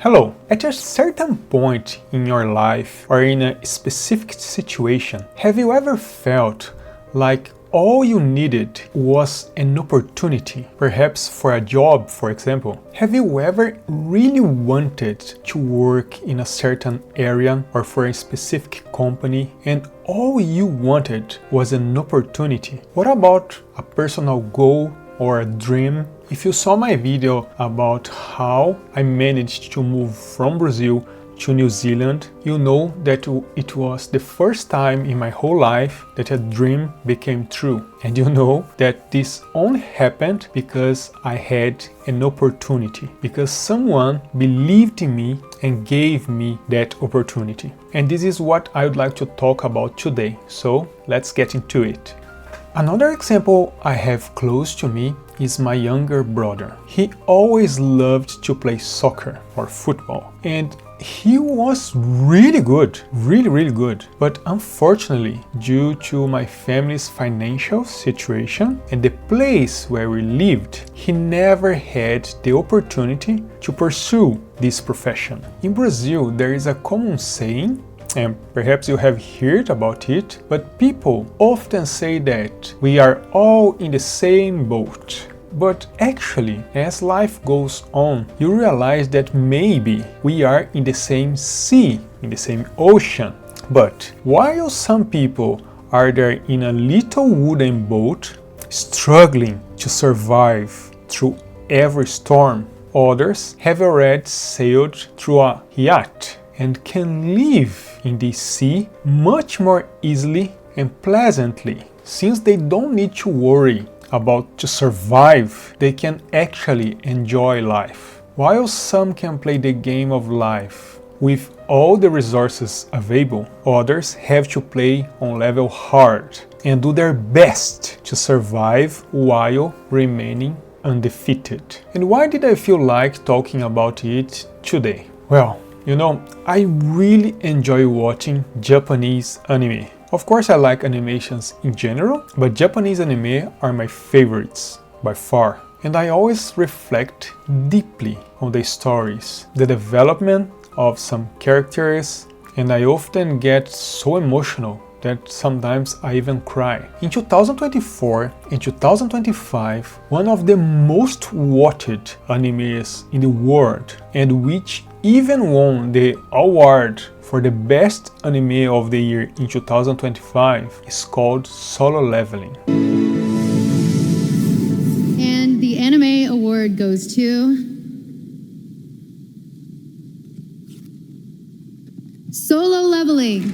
Hello! At a certain point in your life or in a specific situation, have you ever felt like all you needed was an opportunity, perhaps for a job, for example? Have you ever really wanted to work in a certain area or for a specific company and all you wanted was an opportunity? What about a personal goal or a dream? If you saw my video about how I managed to move from Brazil to New Zealand, you know that it was the first time in my whole life that a dream became true. And you know that this only happened because I had an opportunity, because someone believed in me and gave me that opportunity. And this is what I would like to talk about today. So let's get into it. Another example I have close to me is my younger brother. He always loved to play soccer or football, and he was really good, really good. But unfortunately, due to my family's financial situation and the place where we lived, he never had the opportunity to pursue this profession. In Brazil, there is a common saying, and perhaps you have heard about it, but people often say that we are all in the same boat. But actually, as life goes on, you realize that maybe we are in the same sea, in the same ocean. But while some people are there in a little wooden boat, struggling to survive through every storm, others have already sailed through a yacht and can live in the sea much more easily and pleasantly. Since they don't need to worry about to survive, they can actually enjoy life. While some can play the game of life with all the resources available, others have to play on level hard and do their best to survive while remaining undefeated. And why did I feel like talking about it today? Well, you know, I really enjoy watching Japanese anime. Of course, I like animations in general, but Japanese anime are my favorites by far. And I always reflect deeply on the stories, the development of some characters, and I often get so emotional that sometimes I even cry. In 2024 and 2025, one of the most watched animes in the world, and which even won the award for the best anime of the year in 2025, is called Solo Leveling. And the anime award goes to Solo Leveling.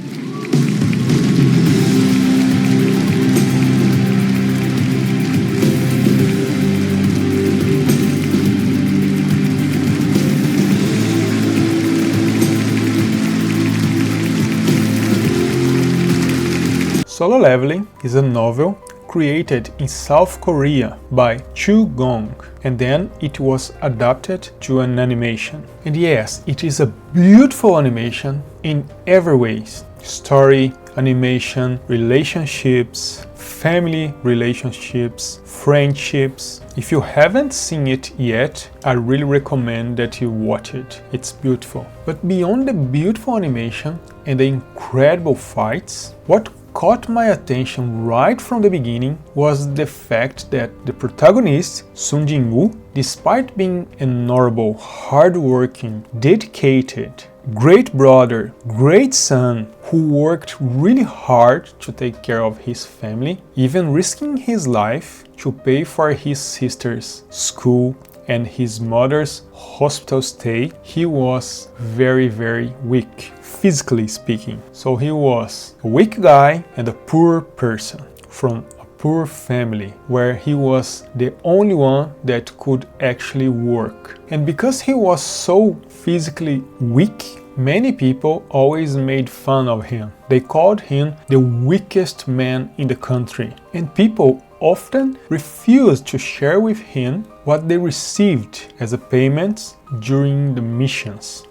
Solo Leveling is a novel created in South Korea by Chu Gong, and then it was adapted to an animation. And yes, it is a beautiful animation in every way. Story, animation, relationships, family relationships, friendships. If you haven't seen it yet, I really recommend that you watch it. It's beautiful. But beyond the beautiful animation and the incredible fights, what caught my attention right from the beginning was the fact that the protagonist, Sun Jin-woo, despite being a honorable, hardworking, dedicated, great brother, great son, who worked really hard to take care of his family, even risking his life to pay for his sister's school and his mother's hospital stay, he was very weak, physically speaking. So he was a weak guy and a poor person from a poor family where he was the only one that could actually work. And because he was so physically weak, many people always made fun of him. They called him the weakest man in the country, and people often refused to share with him what they received as a payment during the missions.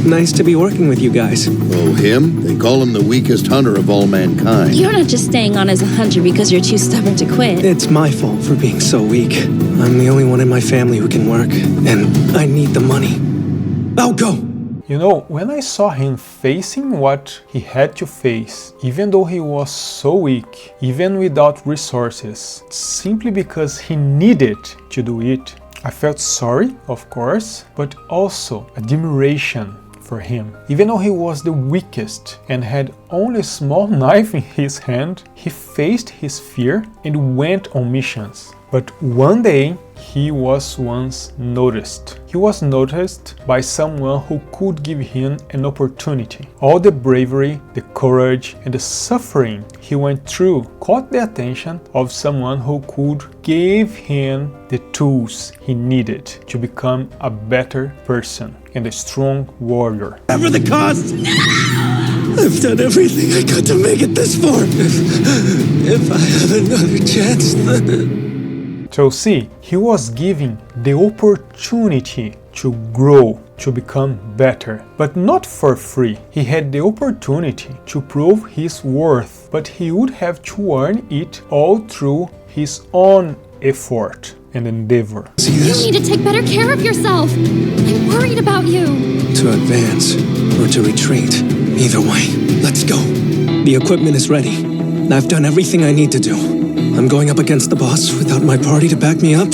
Nice to be working with you guys. Oh, him? They call him the weakest hunter of all mankind. You're not just staying on as a hunter because you're too stubborn to quit. It's my fault for being so weak. I'm the only one in my family who can work, and I need the money. Now go! You know, when I saw him facing what he had to face, even though he was so weak, even without resources, simply because he needed to do it, I felt sorry, of course, but also admiration for him. Even though he was the weakest and had only a small knife in his hand, he faced his fear and went on missions. But one day, he was once noticed. He was noticed by someone who could give him an opportunity. All the bravery, the courage, and the suffering he went through caught the attention of someone who could give him the tools he needed to become a better person and a strong warrior. Whatever the cost! I've done everything I could to make it this far. If I have another chance, So see, he was given the opportunity to grow, to become better, but not for free. He had the opportunity to prove his worth, but he would have to earn it all through his own effort and endeavor. See You this? need to take better care of yourself. I'm worried about you. To advance or to retreat. Either way, let's go. The equipment is ready. I've done everything I need to do. I'm going up against the boss without my party to back me up,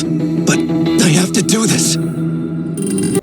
but I have to do this.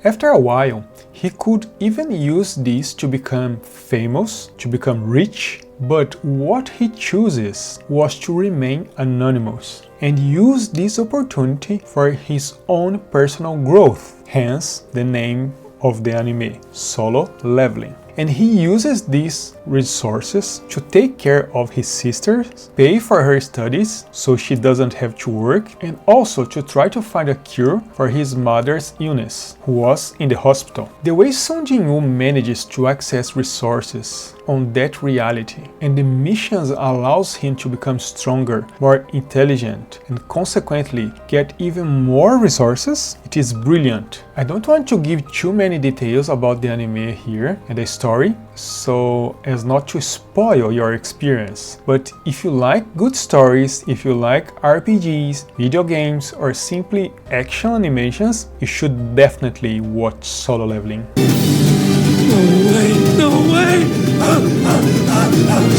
After a while, he could even use this to become famous, to become rich, but what he chooses was to remain anonymous and use this opportunity for his own personal growth, hence the name of the anime, Solo Leveling. And he uses these resources to take care of his sisters, pay for her studies so she doesn't have to work, and also to try to find a cure for his mother's illness, who was in the hospital. The way Sung Jin-woo manages to access resources on that reality and the missions allows him to become stronger, more intelligent, and consequently get even more resources, it is brilliant. I don't want to give too many details about the anime here and the story, so as not to spoil your experience. But if you like good stories, if you like RPGs, video games, or simply action animations, you should definitely watch Solo Leveling. No way, no way!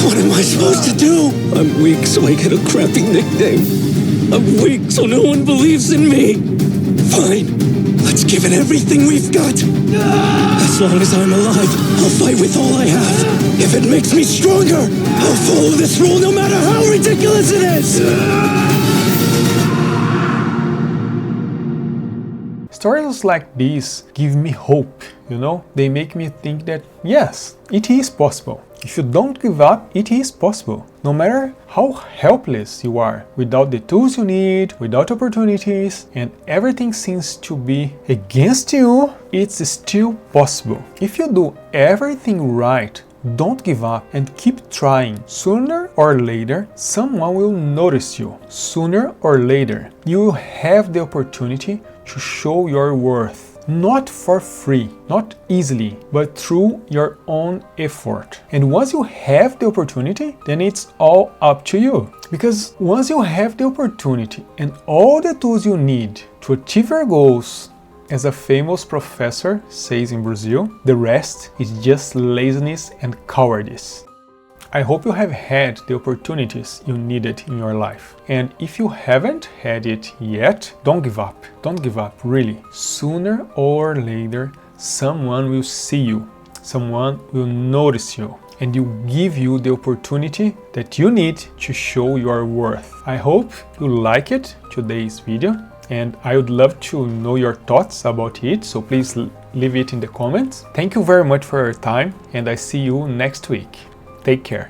What am I supposed to do? I'm weak, so I get a crappy nickname. I'm weak, so no one believes in me. Fine, let's give it everything we've got. As long as I'm alive, I'll fight with all I have. If it makes me stronger, I'll follow this rule no matter how ridiculous it is. Stories like these give me hope, you know? They make me think that yes, it is possible. If you don't give up, it is possible. No matter how helpless you are, without the tools you need, without opportunities, and everything seems to be against you, it's still possible. If you do everything right, don't give up and keep trying. Sooner or later, someone will notice you. Sooner or later, you will have the opportunity to show your worth. Not for free, not easily, but through your own effort. And once you have the opportunity, then it's all up to you. Because once you have the opportunity and all the tools you need to achieve your goals, as a famous professor says in Brazil, the rest is just laziness and cowardice. I hope you have had the opportunities you needed in your life. And if you haven't had it yet, don't give up. Don't give up, really. Sooner or later, someone will see you. Someone will notice you. And will give you the opportunity that you need to show your worth. I hope you like it, today's video. And I would love to know your thoughts about it, so please leave it in the comments. Thank you very much for your time, and I see you next week. Take care.